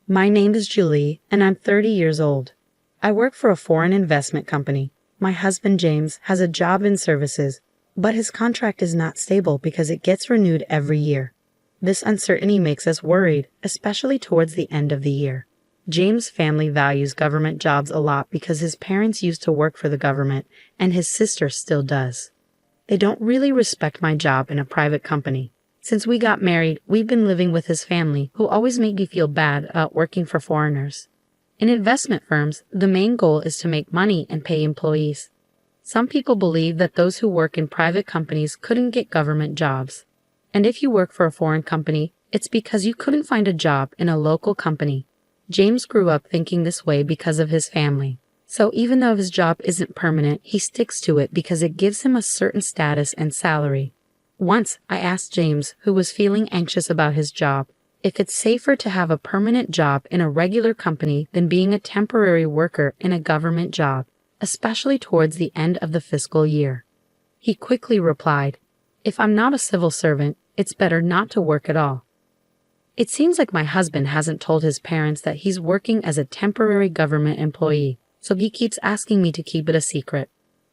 My name is Julie, and I'm 30 years old. I work for a foreign investment company. My husband James has a job in services, but his contract is not stable because it gets renewed every year. This uncertainty makes us worried, especially towards the end of the year. James' family values government jobs a lot because his parents used to work for the government, and his sister still does. They don't really respect my job in a private company. Since we got married, we've been living with his family, who always make me feel bad about working for foreigners. In investment firms, the main goal is to make money and pay employees. Some people believe that those who work in private companies couldn't get government jobs. And if you work for a foreign company, it's because you couldn't find a job in a local company. James grew up thinking this way because of his family. So even though his job isn't permanent, he sticks to it because it gives him a certain status and salary. Once, I asked James, who was feeling anxious about his job, if it's safer to have a permanent job in a regular company than being a temporary worker in a government job, especially towards the end of the fiscal year. He quickly replied, "If I'm not a civil servant, it's better not to work at all." It seems like my husband hasn't told his parents that he's working as a temporary government employee, so he keeps asking me to keep it a secret.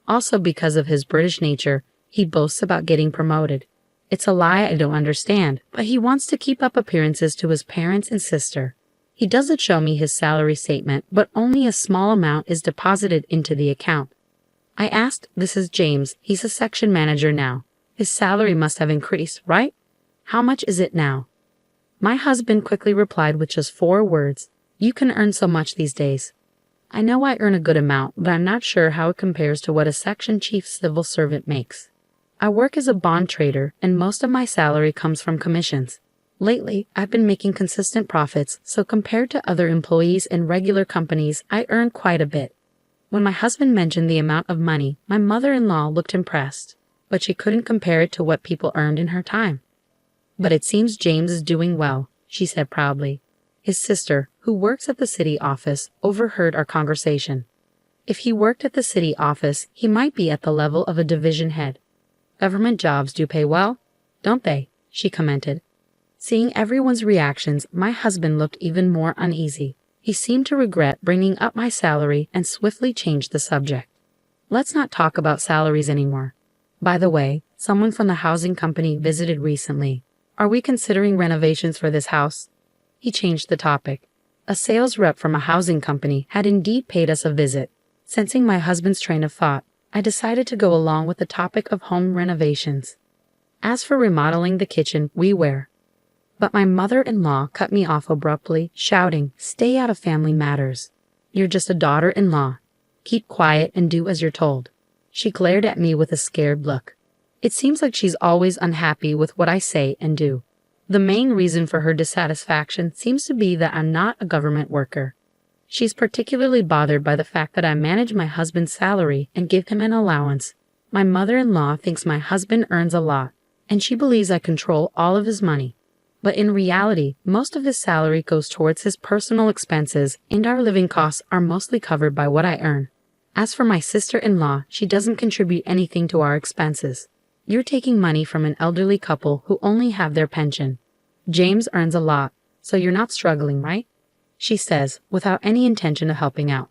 Also, because of his British nature, he boasts about getting promoted. It's a lie I don't understand, but he wants to keep up appearances to his parents and sister. He doesn't show me his salary statement, but only a small amount is deposited into the account. I asked, "This is James, he's a section manager now. His salary must have increased, right? How much is it now?" My husband quickly replied with just 4 words, "You can earn so much these days." I know I earn a good amount, but I'm not sure how it compares to what a section chief civil servant makes. I work as a bond trader, and most of my salary comes from commissions. Lately, I've been making consistent profits, so compared to other employees in regular companies, I earn quite a bit. When my husband mentioned the amount of money, my mother-in-law looked impressed, but she couldn't compare it to what people earned in her time. "But it seems James is doing well," she said proudly. His sister, who works at the city office, overheard our conversation. If he worked at the city office, he might be at the level of a division head. "Government jobs do pay well, don't they?" she commented. Seeing everyone's reactions, my husband looked even more uneasy. He seemed to regret bringing up my salary and swiftly changed the subject. "Let's not talk about salaries anymore. By the way, someone from the housing company visited recently. Are we considering renovations for this house?" He changed the topic. A sales rep from a housing company had indeed paid us a visit. Sensing my husband's train of thought, I decided to go along with the topic of home renovations. As for remodeling the kitchen, we were. But my mother-in-law cut me off abruptly, shouting, "Stay out of family matters. You're just a daughter-in-law. Keep quiet and do as you're told." She glared at me with a scared look. It seems like she's always unhappy with what I say and do. The main reason for her dissatisfaction seems to be that I'm not a government worker. She's particularly bothered by the fact that I manage my husband's salary and give him an allowance. My mother-in-law thinks my husband earns a lot, and she believes I control all of his money. But in reality, most of his salary goes towards his personal expenses, and our living costs are mostly covered by what I earn. As for my sister-in-law, she doesn't contribute anything to our expenses. You're taking money from an elderly couple who only have their pension. James earns a lot, so you're not struggling, right? She says, without any intention of helping out.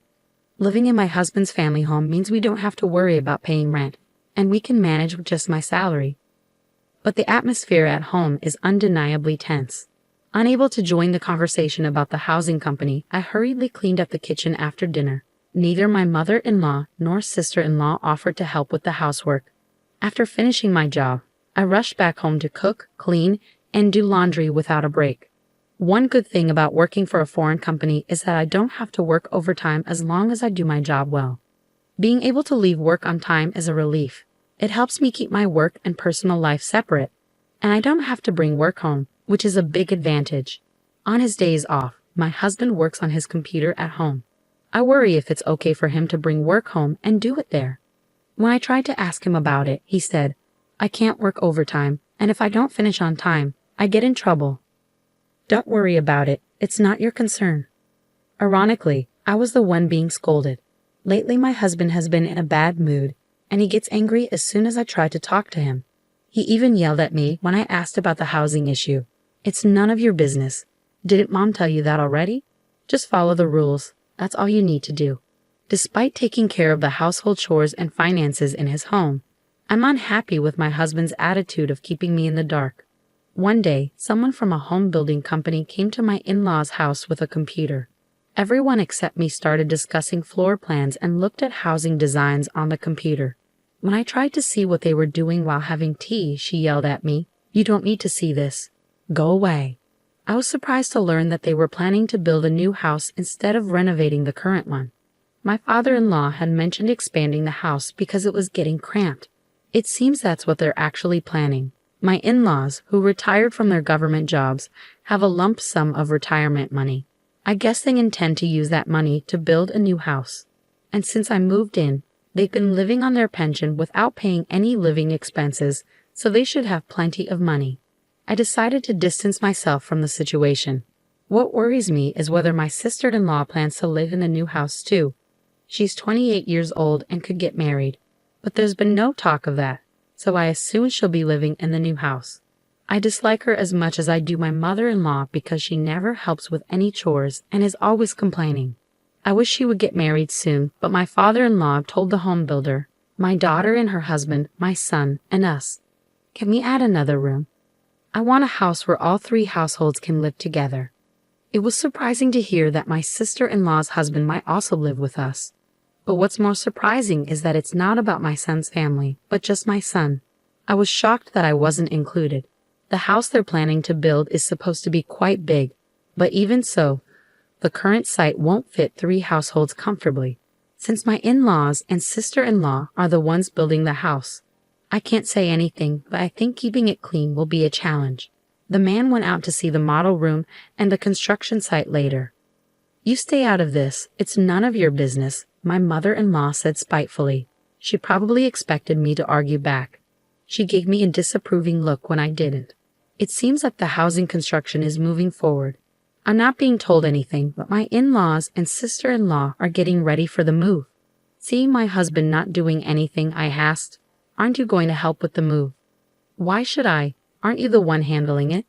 Living in my husband's family home means we don't have to worry about paying rent, and we can manage with just my salary. But the atmosphere at home is undeniably tense. Unable to join the conversation about the housing company, I hurriedly cleaned up the kitchen after dinner. Neither my mother-in-law nor sister-in-law offered to help with the housework. After finishing my job, I rushed back home to cook, clean, and do laundry without a break. One good thing about working for a foreign company is that I don't have to work overtime as long as I do my job well. Being able to leave work on time is a relief. It helps me keep my work and personal life separate, and I don't have to bring work home, which is a big advantage. On his days off, my husband works on his computer at home. I worry if it's okay for him to bring work home and do it there. When I tried to ask him about it, he said, "I can't work overtime, and if I don't finish on time, I get in trouble." "Don't worry about it. It's not your concern." Ironically, I was the one being scolded. Lately, my husband has been in a bad mood, and he gets angry as soon as I try to talk to him. He even yelled at me when I asked about the housing issue. "It's none of your business. Didn't Mom tell you that already?" Just follow the rules. That's all you need to do. Despite taking care of the household chores and finances in his home, I'm unhappy with my husband's attitude of keeping me in the dark. One day, someone from a home building company came to my in-laws' house with a computer. Everyone except me started discussing floor plans and looked at housing designs on the computer. When I tried to see what they were doing while having tea, she yelled at me, "You don't need to see this. Go away." I was surprised to learn that they were planning to build a new house instead of renovating the current one. My father-in-law had mentioned expanding the house because it was getting cramped. It seems that's what they're actually planning. My in-laws, who retired from their government jobs, have a lump sum of retirement money. I guess they intend to use that money to build a new house. And since I moved in, they've been living on their pension without paying any living expenses, so they should have plenty of money. I decided to distance myself from the situation. What worries me is whether my sister-in-law plans to live in the new house too. She's 28 years old and could get married, but there's been no talk of that, so I assume she'll be living in the new house. I dislike her as much as I do my mother-in-law because she never helps with any chores and is always complaining. I wish she would get married soon, but my father-in-law told the home builder, my daughter and her husband, my son, and us. Can we add another room? I want a house where all three households can live together. It was surprising to hear that my sister-in-law's husband might also live with us. But what's more surprising is that it's not about my son's family, but just my son. I was shocked that I wasn't included. The house they're planning to build is supposed to be quite big, but even so, the current site won't fit three households comfortably. Since my in-laws and sister-in-law are the ones building the house, I can't say anything, but I think keeping it clean will be a challenge. The man went out to see the model room and the construction site later. "You stay out of this. It's none of your business," my mother-in-law said spitefully. She probably expected me to argue back. She gave me a disapproving look when I didn't. It seems like the housing construction is moving forward. I'm not being told anything, but my in-laws and sister-in-law are getting ready for the move. Seeing my husband not doing anything, I asked, "Aren't you going to help with the move?" "Why should I? Aren't you the one handling it?"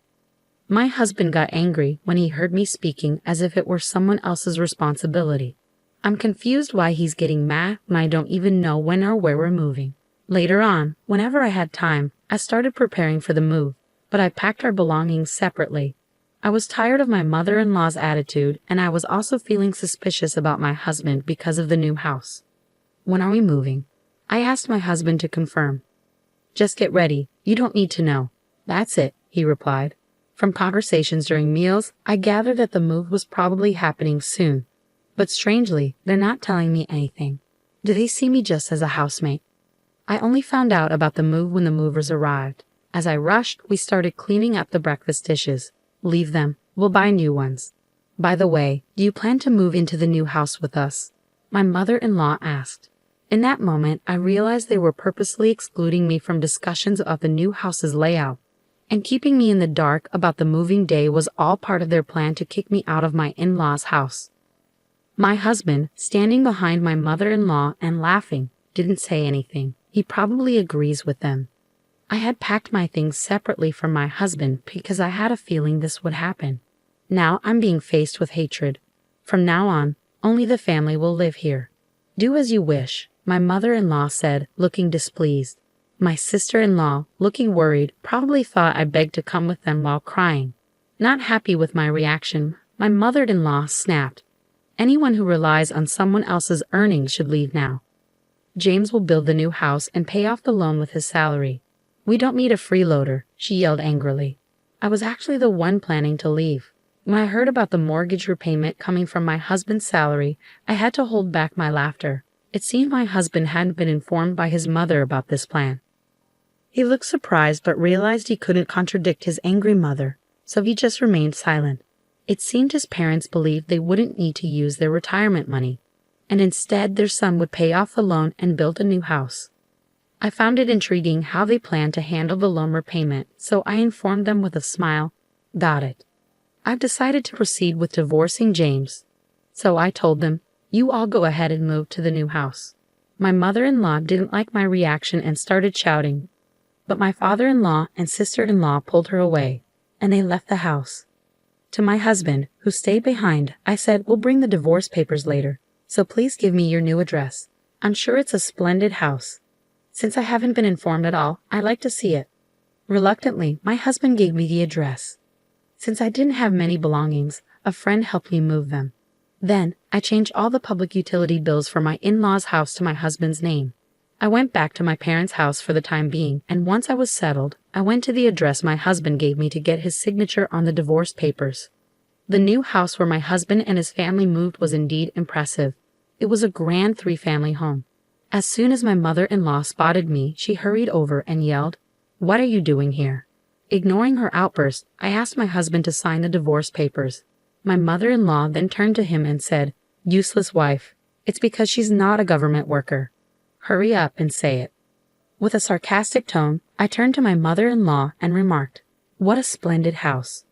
My husband got angry when he heard me speaking as if it were someone else's responsibility. I'm confused why he's getting mad when I don't even know when or where we're moving. Later on, whenever I had time, I started preparing for the move, but I packed our belongings separately. I was tired of my mother-in-law's attitude, and I was also feeling suspicious about my husband because of the new house. "When are we moving?" I asked my husband to confirm. "Just get ready. You don't need to know." "That's it," he replied. From conversations during meals, I gathered that the move was probably happening soon. But strangely, they're not telling me anything. Do they see me just as a housemate? I only found out about the move when the movers arrived. As I rushed, we started cleaning up the breakfast dishes. "Leave them. We'll buy new ones." "By the way, do you plan to move into the new house with us?" my mother-in-law asked. In that moment, I realized they were purposely excluding me from discussions of the new house's layout, and keeping me in the dark about the moving day was all part of their plan to kick me out of my in-laws' house. My husband, standing behind my mother-in-law and laughing, didn't say anything. He probably agrees with them. I had packed my things separately from my husband because I had a feeling this would happen. Now I'm being faced with hatred. From now on, only the family will live here. "Do as you wish," my mother-in-law said, looking displeased. My sister-in-law, looking worried, probably thought I begged to come with them while crying. Not happy with my reaction, my mother-in-law snapped, "Anyone who relies on someone else's earnings should leave now. James will build the new house and pay off the loan with his salary. We don't need a freeloader," she yelled angrily. I was actually the one planning to leave. When I heard about the mortgage repayment coming from my husband's salary, I had to hold back my laughter. It seemed my husband hadn't been informed by his mother about this plan. He looked surprised but realized he couldn't contradict his angry mother, so he just remained silent. It seemed his parents believed they wouldn't need to use their retirement money, and instead their son would pay off the loan and build a new house. I found it intriguing how they planned to handle the loan repayment, so I informed them with a smile, "Got it. I've decided to proceed with divorcing James." So I told them, "You all go ahead and move to the new house." My mother-in-law didn't like my reaction and started shouting, but my father-in-law and sister-in-law pulled her away, and they left the house. To my husband, who stayed behind, I said, "We'll bring the divorce papers later, so please give me your new address. I'm sure it's a splendid house. Since I haven't been informed at all, I'd like to see it." Reluctantly, my husband gave me the address. Since I didn't have many belongings, a friend helped me move them. Then, I changed all the public utility bills for my in-laws' house to my husband's name. I went back to my parents' house for the time being, and once I was settled, I went to the address my husband gave me to get his signature on the divorce papers. The new house where my husband and his family moved was indeed impressive. It was a grand 3-family home. As soon as my mother-in-law spotted me, she hurried over and yelled, "What are you doing here?" Ignoring her outburst, I asked my husband to sign the divorce papers. My mother-in-law then turned to him and said, "Useless wife. It's because she's not a government worker. Hurry up and say it." With a sarcastic tone, I turned to my mother-in-law and remarked, "What a splendid house.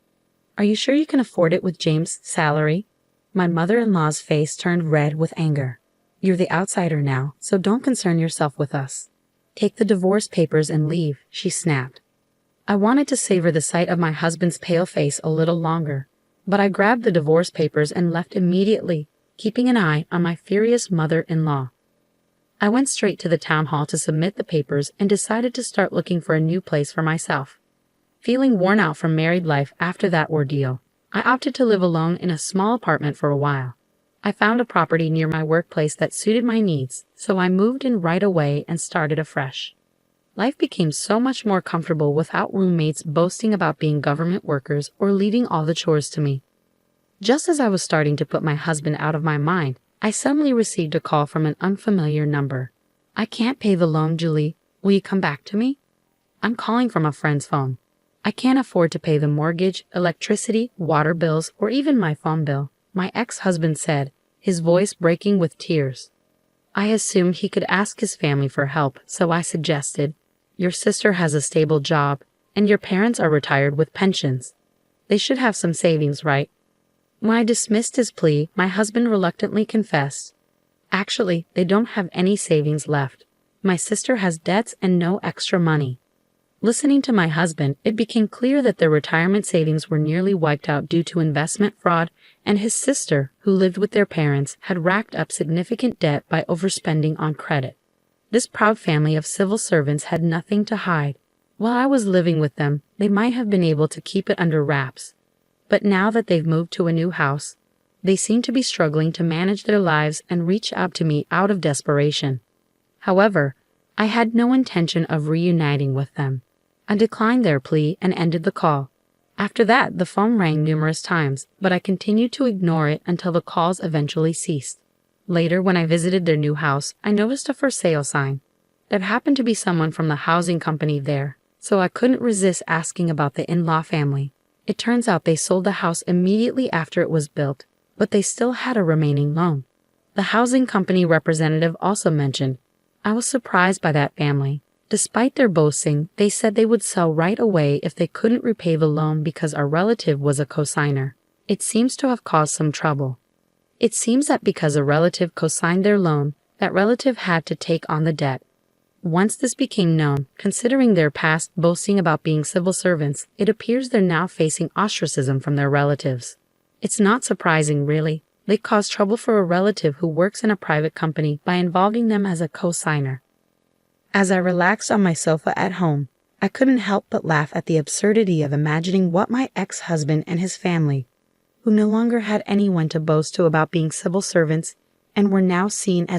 Are you sure you can afford it with James' salary?" My mother-in-law's face turned red with anger. "You're the outsider now, so don't concern yourself with us. Take the divorce papers and leave," she snapped. I wanted to savor the sight of my husband's pale face a little longer, but I grabbed the divorce papers and left immediately, keeping an eye on my furious mother-in-law. I went straight to the town hall to submit the papers and decided to start looking for a new place for myself. Feeling worn out from married life after that ordeal, I opted to live alone in a small apartment for a while. I found a property near my workplace that suited my needs, so I moved in right away and started afresh. Life became so much more comfortable without roommates boasting about being government workers or leaving all the chores to me. Just as I was starting to put my husband out of my mind, I suddenly received a call from an unfamiliar number. "I can't pay the loan, Julie. Will you come back to me?" "I'm calling from a friend's phone. I can't afford to pay the mortgage, electricity, water bills, or even my phone bill," my ex-husband said, his voice breaking with tears. I assumed he could ask his family for help, so I suggested, "Your sister has a stable job, and your parents are retired with pensions. They should have some savings, right?" When I dismissed his plea, my husband reluctantly confessed, "Actually, they don't have any savings left. My sister has debts and no extra money." Listening to my husband, it became clear that their retirement savings were nearly wiped out due to investment fraud, and his sister, who lived with their parents, had racked up significant debt by overspending on credit. This proud family of civil servants had nothing to hide. While I was living with them, they might have been able to keep it under wraps. But now that they've moved to a new house, they seem to be struggling to manage their lives and reach out to me out of desperation. However, I had no intention of reuniting with them. I declined their plea and ended the call. After that, the phone rang numerous times, but I continued to ignore it until the calls eventually ceased. Later, when I visited their new house, I noticed a for sale sign. There happened to be someone from the housing company there, so I couldn't resist asking about the in-law family. It turns out they sold the house immediately after it was built, but they still had a remaining loan. The housing company representative also mentioned, "I was surprised by that family. Despite their boasting, they said they would sell right away if they couldn't repay the loan because our relative was a cosigner. It seems to have caused some trouble." It seems that because a relative cosigned their loan, that relative had to take on the debt. Once this became known, considering their past boasting about being civil servants, it appears they're now facing ostracism from their relatives. It's not surprising, really. They caused trouble for a relative who works in a private company by involving them as a cosigner. As I relaxed on my sofa at home, I couldn't help but laugh at the absurdity of imagining what my ex-husband and his family, who no longer had anyone to boast to about being civil servants and were now seen as